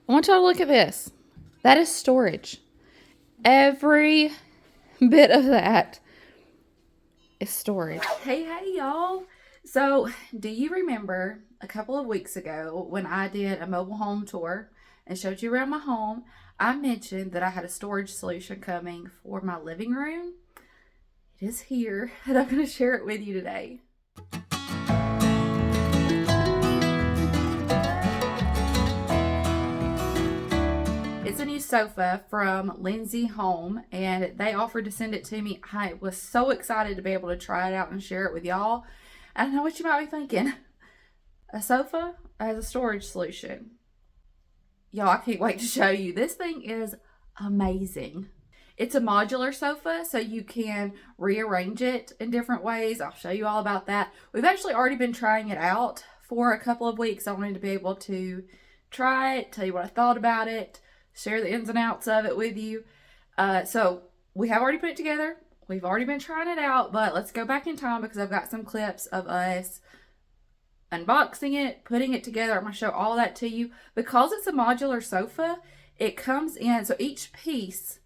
I want y'all to look at this. That is storage. Every bit of that is storage. Hey, y'all. So, do you remember a couple of weeks ago when I did a mobile home tour and showed you around my home? I mentioned that I had a storage solution coming for my living room. It is here, and I'm going to share it with you today. It's a new sofa from Linsy Home, and they offered to send it to me. I was so excited to be able to try it out and share it with y'all. I know what you might be thinking. A sofa as a storage solution. Y'all, I can't wait to show you. This thing is amazing. It's a modular sofa, so you can rearrange it in different ways. I'll show you all about that. We've actually already been trying it out for a couple of weeks. I wanted to be able to try it, tell you what I thought about it, share the ins and outs of it with you. So we have already put it together. We've already been trying it out, but let's go back in time because I've got some clips of us unboxing it, putting it together. I'm going to show all that to you. Because it's a modular sofa, it comes in, so each piece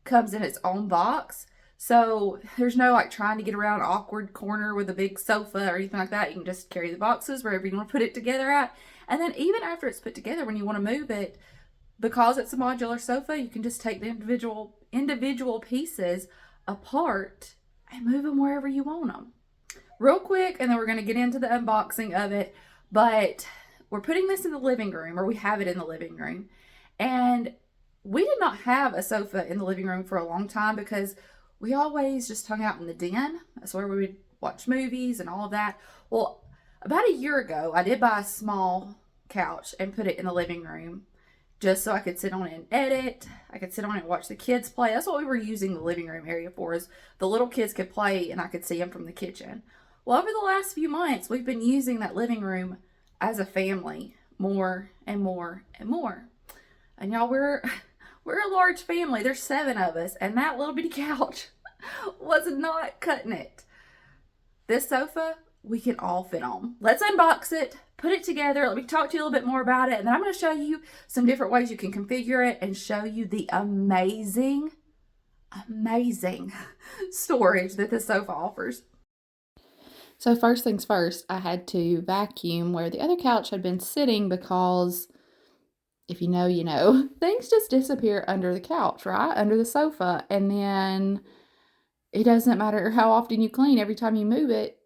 comes in its own box. So there's no like trying to get around an awkward corner with a big sofa or anything like that. You can just carry the boxes wherever you want to put it together at. And then even after it's put together, when you want to move it, because it's a modular sofa, you can just take the individual pieces apart and move them wherever you want them. Real quick, and then we're going to get into the unboxing of it, but we're putting this in the living room, or we have it in the living room. And we did not have a sofa in the living room for a long time because we always just hung out in the den. That's where we would watch movies and all of that. Well, about a year ago, I did buy a small couch and put it in the living room just so I could sit on it and edit. I could sit on it and watch the kids play. That's what we were using the living room area for, is the little kids could play and I could see them from the kitchen. Well, over the last few months, we've been using that living room as a family more and more and more. And y'all, we're a large family. There's 7 of us, and that little bitty couch was not cutting it. This sofa, we can all fit on. Let's unbox it, put it together. Let me talk to you a little bit more about it, and then I'm going to show you some different ways you can configure it and show you the amazing storage that this sofa offers. So first things first, I had to vacuum where the other couch had been sitting because, if you know, you know, things just disappear under the couch, right? Under the sofa. And then it doesn't matter how often you clean. Every time you move it,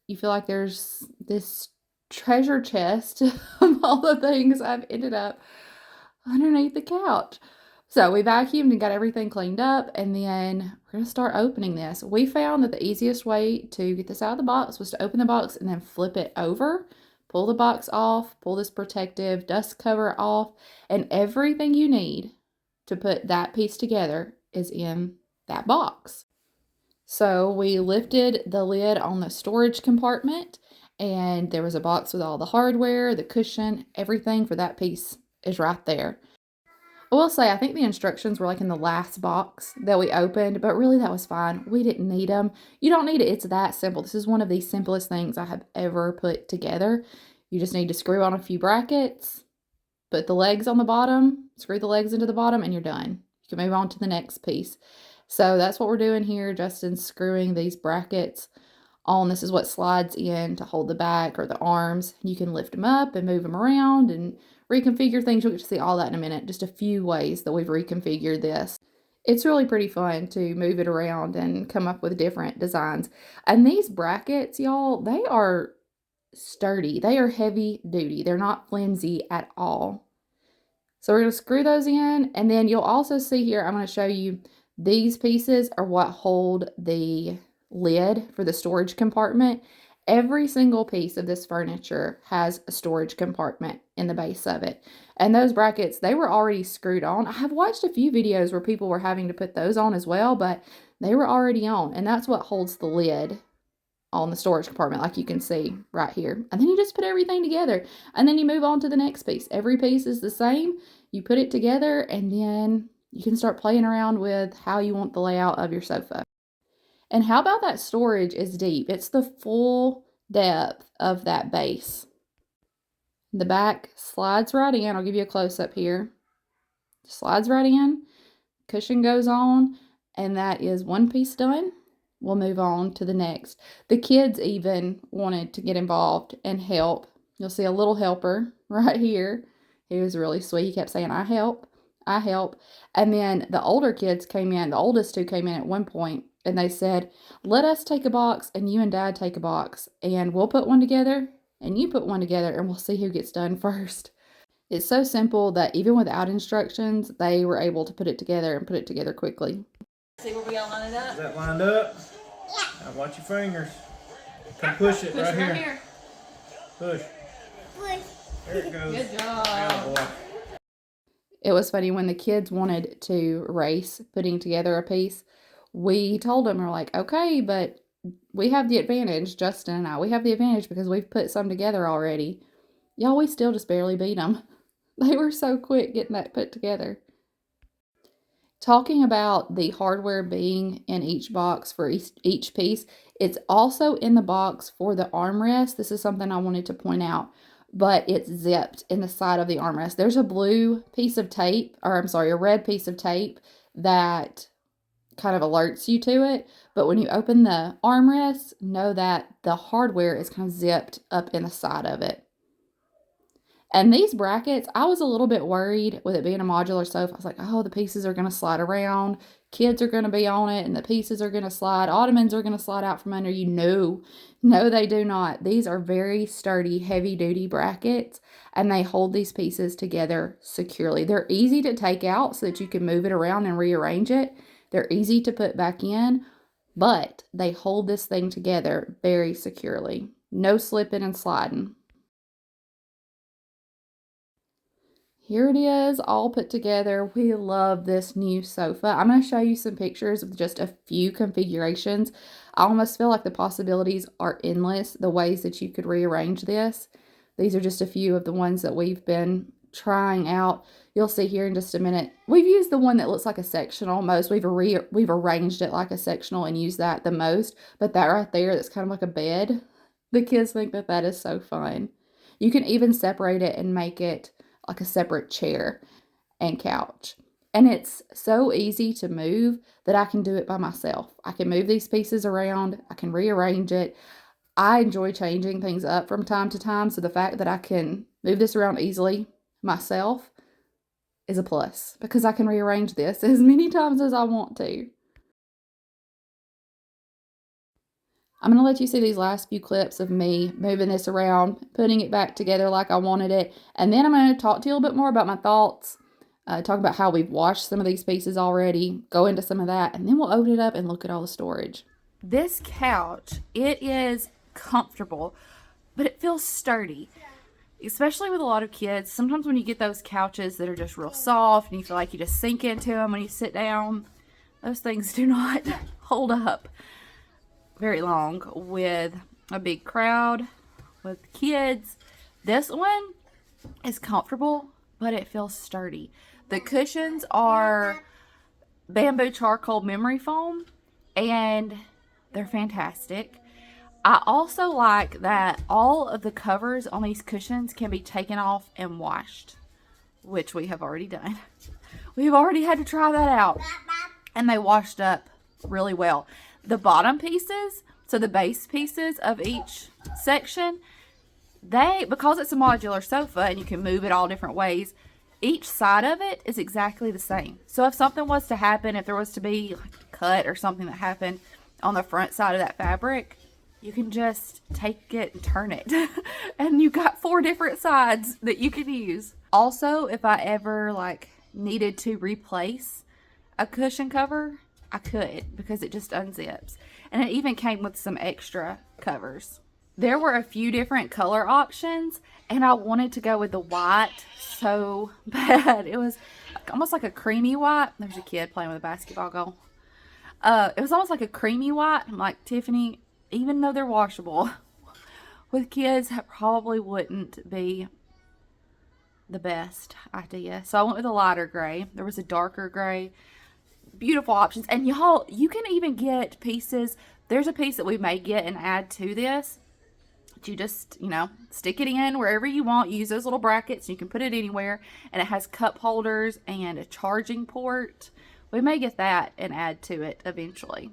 you feel like there's this treasure chest of all the things I've ended up underneath the couch. So we vacuumed and got everything cleaned up, and then we're going to start opening this. We found that the easiest way to get this out of the box was to open the box and then flip it over, pull the box off, pull this protective dust cover off, and everything you need to put that piece together is in that box. So we lifted the lid on the storage compartment, and there was a box with all the hardware, the cushion, everything for that piece is right there. I will say, I think the instructions were like in the last box that we opened, but really that was fine. We didn't need them. You don't need it. It's that simple. This is one of the simplest things I have ever put together. You just need to screw on a few brackets, put the legs on the bottom, screw the legs into the bottom, and you're done. You can move on to the next piece. So that's what we're doing here. Justin's screwing these brackets on. This is what slides in to hold the back or the arms. You can lift them up and move them around and reconfigure things. You'll get to see all that in a minute. Just a few ways that we've reconfigured this. It's really pretty fun to move it around and come up with different designs. And these brackets, y'all, they are sturdy. They are heavy duty. They're not flimsy at all. So we're going to screw those in, and then you'll also see here, I'm going to show you these pieces are what hold the lid for the storage compartment. Every single piece of this furniture has a storage compartment in the base of it. And those brackets, they were already screwed on. I have watched a few videos where people were having to put those on as well, but they were already on. And that's what holds the lid on the storage compartment, like you can see right here. And then you just put everything together, and then you move on to the next piece. Every piece is the same. You put it together, and then you can start playing around with how you want the layout of your sofa. And how about that storage is deep? It's the full depth of that base. The back slides right in. I'll give you a close-up here. Slides right in, cushion goes on, and that is one piece done. We'll move on to the next. The kids even wanted to get involved and help. You'll see a little helper right here. He was really sweet. He kept saying, I help, I help. And then the older kids came in, the oldest two came in at one point, and they said, let us take a box and you and Dad take a box, and we'll put one together and you put one together, and we'll see who gets done first. It's so simple that even without instructions, they were able to put it together and put it together quickly. See where we got lined up? Is that lined up? Yeah. Now watch your fingers. Come push it right here. Push. Push. There it goes. Good job. Attaboy. It was funny when the kids wanted to race putting together a piece. We told them, we're like, okay, but we have the advantage, Justin and I. We have the advantage because we've put some together already. Y'all, we still just barely beat them. They were so quick getting that put together. Talking about the hardware being in each box for each piece, it's also in the box for the armrest. This is something I wanted to point out, but it's zipped in the side of the armrest. There's a blue piece of tape, or I'm sorry, a red piece of tape that kind of alerts you to it. But when you open the armrest, know that the hardware is kind of zipped up in the side of it. And these brackets, I was a little bit worried with it being a modular sofa. I was like, oh, the pieces are going to slide around. Kids are going to be on it and the pieces are going to slide. Ottomans are going to slide out from under you. No, they do not. These are very sturdy, heavy duty brackets, and they hold these pieces together securely. They're easy to take out so that you can move it around and rearrange it. They're easy to put back in, but they hold this thing together very securely. No slipping and sliding. Here it is, all put together. We love this new sofa. I'm going to show you some pictures of just a few configurations. I almost feel like the possibilities are endless, the ways that you could rearrange this. These are just a few of the ones that we've been trying out. You'll see here in just a minute. We've used the one that looks like a sectional most. We've arranged it like a sectional and used that the most. But that right there, that's kind of like a bed. The kids think that that is so fun. You can even separate it and make it like a separate chair and couch. And it's so easy to move that I can do it by myself. I can move these pieces around. I can rearrange it. I enjoy changing things up from time to time. So the fact that I can move this around easily myself is a plus because I can rearrange this as many times as I want to. I'm going to let you see these last few clips of me moving this around, putting it back together like I wanted it. And then I'm going to talk to you a little bit more about my thoughts, talk about how we've washed some of these pieces already, go into some of that, and then we'll open it up and look at all the storage. This couch, it is comfortable, but it feels sturdy, especially with a lot of kids. Sometimes when you get those couches that are just real soft and you feel like you just sink into them when you sit down, those things do not hold up very long with a big crowd, with kids. This one is comfortable, but it feels sturdy. The cushions are bamboo charcoal memory foam, and they're fantastic. I also like that all of the covers on these cushions can be taken off and washed, which we have already done. We've already had to try that out, and they washed up really well. The bottom pieces, so the base pieces of each section, because it's a modular sofa and you can move it all different ways, each side of it is exactly the same. So if something was to happen, if there was to be like a cut or something that happened on the front side of that fabric, you can just take it and turn it. And you got 4 different sides that you can use. Also, if I ever needed to replace a cushion cover, I could, because it just unzips. And it even came with some extra covers. There were a few different color options, and I wanted to go with the white so bad. It was almost like a creamy white. There's a kid playing with a basketball goal. It was almost like a creamy white. I'm like, Tiffany, even though they're washable, with kids, that probably wouldn't be the best idea. So I went with a lighter gray. There was a darker gray. Beautiful options. And y'all, you can even get pieces. There's a piece that we may get and add to this You just, you know, stick it in wherever you want. You use those little brackets. You can put it anywhere. And it has cup holders and a charging port. We may get that and add to it eventually.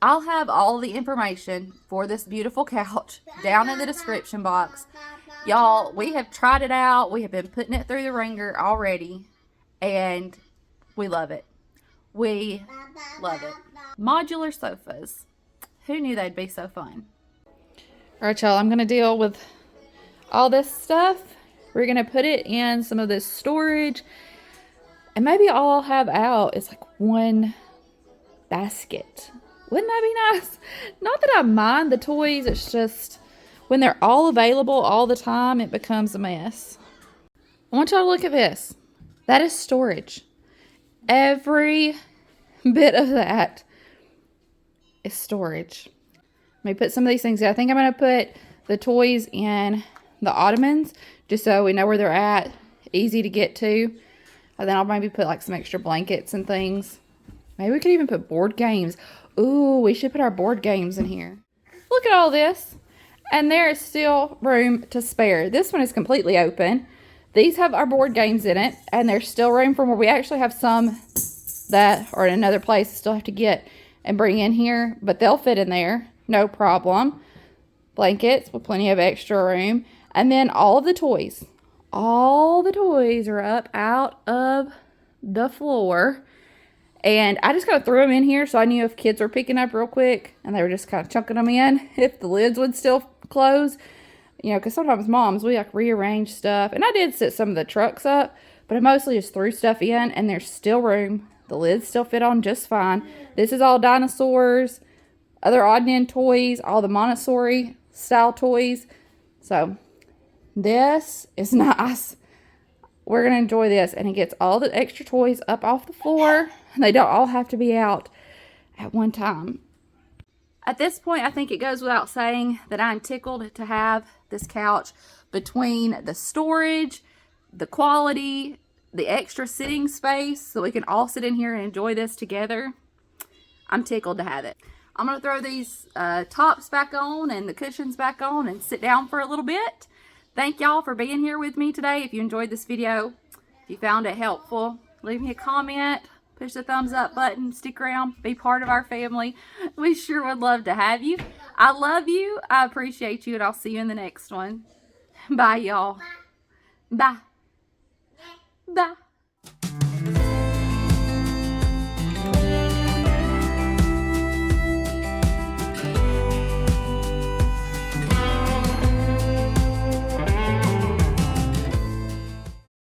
I'll have all the information for this beautiful couch down in the description box. Y'all, we have tried it out. We have been putting it through the ringer already. And we love it. We love it. Modular sofas. Who knew they'd be so fun? All right, y'all, I'm going to deal with all this stuff. We're going to put it in some of this storage. And maybe all I'll have out is like one basket. Wouldn't that be nice? Not that I mind the toys. It's just when they're all available all the time, it becomes a mess. I want y'all to look at this. That is storage. Every bit of that is storage. Let me put some of these things in. I think I'm going to put the toys in the ottomans just so we know where they're at. Easy to get to. And then I'll maybe put like some extra blankets and things. Maybe we could even put board games. Ooh, we should put our board games in here. Look at all this. And there is still room to spare. This one is completely open. These have our board games in it. And there's still room for more. We actually have some that are in another place still have to get and bring in here. But they'll fit in there. No problem. Blankets with plenty of extra room. And then all of the toys. All the toys are up out of the floor. And I just kind of threw them in here so I knew if kids were picking up real quick and they were just kind of chunking them in, if the lids would still close. You know, because sometimes moms, we like rearrange stuff. And I did set some of the trucks up, but I mostly just threw stuff in and there's still room. The lids still fit on just fine. This is all dinosaurs, other odd and end toys, all the Montessori style toys. So this is nice. We're going to enjoy this. And it gets all the extra toys up off the floor. They don't all have to be out at one time. At this point, I think it goes without saying that I'm tickled to have this couch between the storage, the quality, the extra sitting space, so we can all sit in here and enjoy this together. I'm tickled to have it. I'm going to throw these tops back on and the cushions back on and sit down for a little bit. Thank y'all for being here with me today. If you enjoyed this video, if you found it helpful, leave me a comment, push the thumbs up button, stick around, be part of our family. We sure would love to have you. I love you. I appreciate you, and I'll see you in the next one. Bye, y'all. Bye. Bye.